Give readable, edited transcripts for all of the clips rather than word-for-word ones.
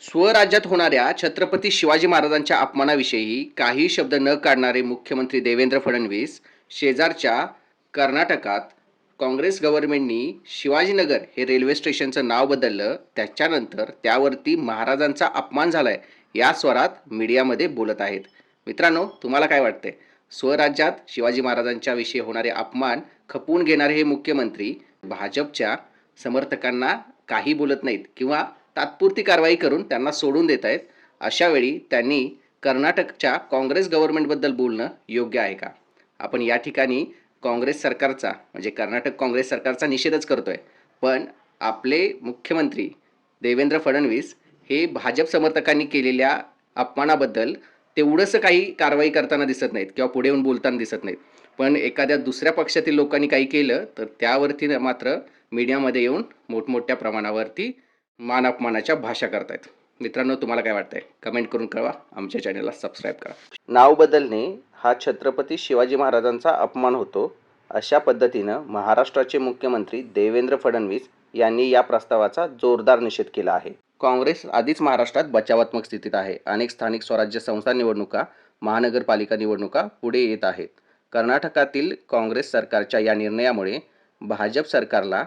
स्वराज्यात होणाऱ्या छत्रपती शिवाजी महाराजांच्या अपमानाविषयी काही शब्द न काढणारे मुख्यमंत्री देवेंद्र फडणवीस शेजारच्या कर्नाटकात काँग्रेस गव्हर्नमेंटनी शिवाजीनगर हे रेल्वे स्टेशनचं नाव बदललं त्याच्यानंतर त्यावरती महाराजांचा अपमान झालाय या स्वरात मीडियामध्ये बोलत आहेत. मित्रांनो, तुम्हाला काय वाटतंय? स्वराज्यात शिवाजी महाराजांच्या विषयी होणारे अपमान खपवून घेणारे हे मुख्यमंत्री भाजपच्या समर्थकांना काही बोलत नाहीत किंवा तात्पुरती कारवाई करून त्यांना सोडून देत आहेत. अशा वेळी त्यांनी कर्नाटकच्या काँग्रेस गव्हर्नमेंटबद्दल बोलणं योग्य आहे का? आपण या ठिकाणी काँग्रेस सरकारचा म्हणजे कर्नाटक काँग्रेस सरकारचा निषेधच करतोय. पण आपले मुख्यमंत्री देवेंद्र फडणवीस हे भाजप समर्थकांनी केलेल्या अपमानाबद्दल तेवढंसं काही कारवाई करताना दिसत नाहीत किंवा पुढे येऊन बोलताना दिसत नाहीत. पण एखाद्या दुसऱ्या पक्षातील लोकांनी काही केलं तर त्यावरती मात्र मीडियामध्ये येऊन मोठमोठ्या प्रमाणावरती मान अपमानाच्या भाषा करतायत. मित्रांनो, तुम्हाला काय वाटतंय? कमेंट करून कळवा. आमच्या चॅनलला सबस्क्राईब करा. नाव बदलणे हा छत्रपती शिवाजी महाराजांचा अपमान होतो, अशा पद्धतीनं महाराष्ट्राचे मुख्यमंत्री देवेंद्र फडणवीस यांनी या प्रस्तावाचा जोरदार निषेध केला आहे. काँग्रेस आधीच महाराष्ट्रात बचावात्मक स्थितीत आहे. अनेक स्थानिक स्वराज्य संस्था निवडणुका, महानगरपालिका निवडणुका पुढे येत आहेत. कर्नाटकातील काँग्रेस सरकारच्या या निर्णयामुळे भाजप सरकारला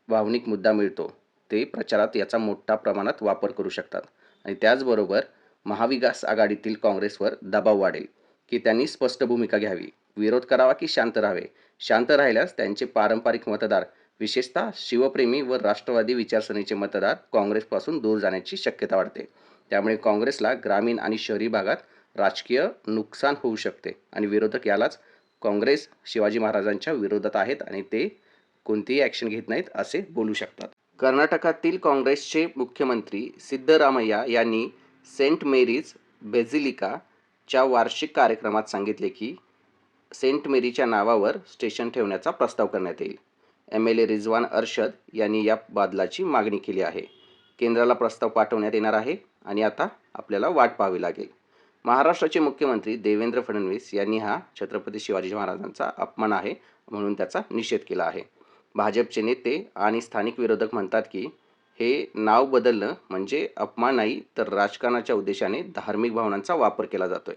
भावनिक मुद्दा मिळतो. ते प्रचारात याचा मोठ्या प्रमाणात वापर करू शकतात आणि त्याचबरोबर महाविकास आघाडीतील काँग्रेसवर दबाव वाढेल की त्यांनी स्पष्ट भूमिका घ्यावी, विरोध करावा की शांत राहावे. शांत राहिल्यास त्यांचे पारंपरिक मतदार, विशेषतः शिवप्रेमी व राष्ट्रवादी विचारसरणीचे मतदार काँग्रेसपासून दूर जाण्याची शक्यता वाढते. त्यामुळे काँग्रेसला ग्रामीण आणि शहरी भागात राजकीय नुकसान होऊ शकते आणि विरोधक यालाच काँग्रेस शिवाजी महाराजांच्या विरोधात आहेत आणि ते कोणतीही ॲक्शन घेत नाहीत असे बोलू शकतात. कर्नाटकातील काँग्रेसचे मुख्यमंत्री सिद्धरामय्या यांनी सेंट मेरीज बेसिलिकाच्या वार्षिक कार्यक्रमात सांगितले की सेंट मेरीच्या नावावर स्टेशन ठेवण्याचा प्रस्ताव करण्यात येईल. MLA रिजवान अरशद यांनी या बदलाची मागणी केली आहे. केंद्राला प्रस्ताव पाठवण्यात येणार आहे आणि आता आपल्याला वाट पाहावी लागेल. महाराष्ट्राचे मुख्यमंत्री देवेंद्र फडणवीस यांनी हा छत्रपती शिवाजी महाराजांचा अपमान आहे म्हणून त्याचा निषेध केला आहे. भाजपचे नेते आणि स्थानिक विरोधक म्हणतात की हे नाव बदलणं म्हणजे अपमान नाही, तर राजकारणाच्या उद्देशाने धार्मिक भावनांचा वापर केला जातोय.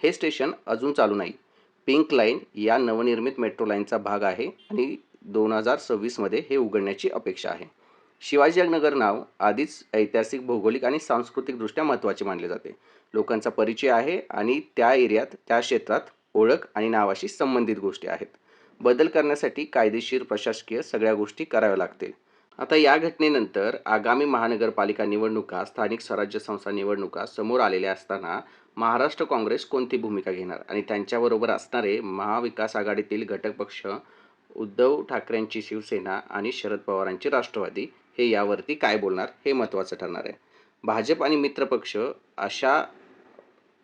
हे स्टेशन अजून चालू नाही. पिंक लाईन या नवनिर्मित मेट्रो लाईनचा भाग आहे आणि 2026मध्ये हे उघडण्याची अपेक्षा आहे. शिवाजीनगर नाव आधीच ऐतिहासिक, भौगोलिक आणि सांस्कृतिकदृष्ट्या महत्त्वाचे मानले जाते. लोकांचा परिचय आहे आणि त्या एरियात, त्या क्षेत्रात ओळख आणि नावाशी संबंधित गोष्टी आहेत. बदल करण्यासाठी कायदेशीर, प्रशासकीय सगळ्या गोष्टी कराव्या लागतील. आता या घटनेनंतर आगामी महानगरपालिका निवडणुका, स्थानिक स्वराज्य संस्था निवडणुका समोर आलेल्या असताना महाराष्ट्र काँग्रेस कोणती भूमिका घेणार आणि त्यांच्याबरोबर असणारे महाविकास आघाडीतील घटक पक्ष उद्धव ठाकरेंची शिवसेना आणि शरद पवारांची राष्ट्रवादी हे यावरती काय बोलणार हे महत्त्वाचं ठरणार आहे. भाजप आणि मित्रपक्ष अशा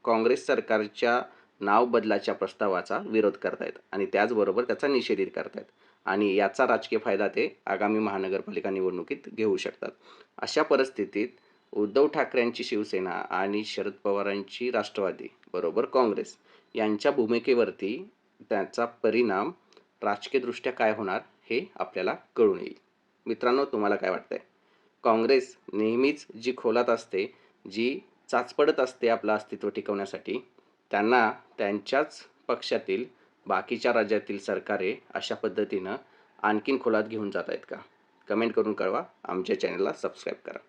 काँग्रेस सरकारच्या नाव बदलाच्या प्रस्तावाचा विरोध करतायत आणि त्याचबरोबर त्याचा निषेधित करतायत आणि याचा राजकीय फायदा ते आगामी महानगरपालिका निवडणुकीत घेऊ शकतात. अशा परिस्थितीत उद्धव ठाकरेंची शिवसेना आणि शरद पवारांची राष्ट्रवादी बरोबर काँग्रेस यांच्या भूमिकेवरती त्याचा परिणाम राजकीयदृष्ट्या काय होणार हे आपल्याला कळून येईल. मित्रांनो, तुम्हाला काय वाटतंय? काँग्रेस नेहमीच जी खोलात असते, जी चाचपडत असते आपलं अस्तित्व टिकवण्यासाठी, त्यांना त्यांच्याच पक्षातील बाकीच्या राज्यातील सरकारे अशा पद्धतीनं आणखीन खोलात घेऊन जात आहेत का? कमेंट करून कळवा. आमच्या चॅनलला सबस्क्राईब करा.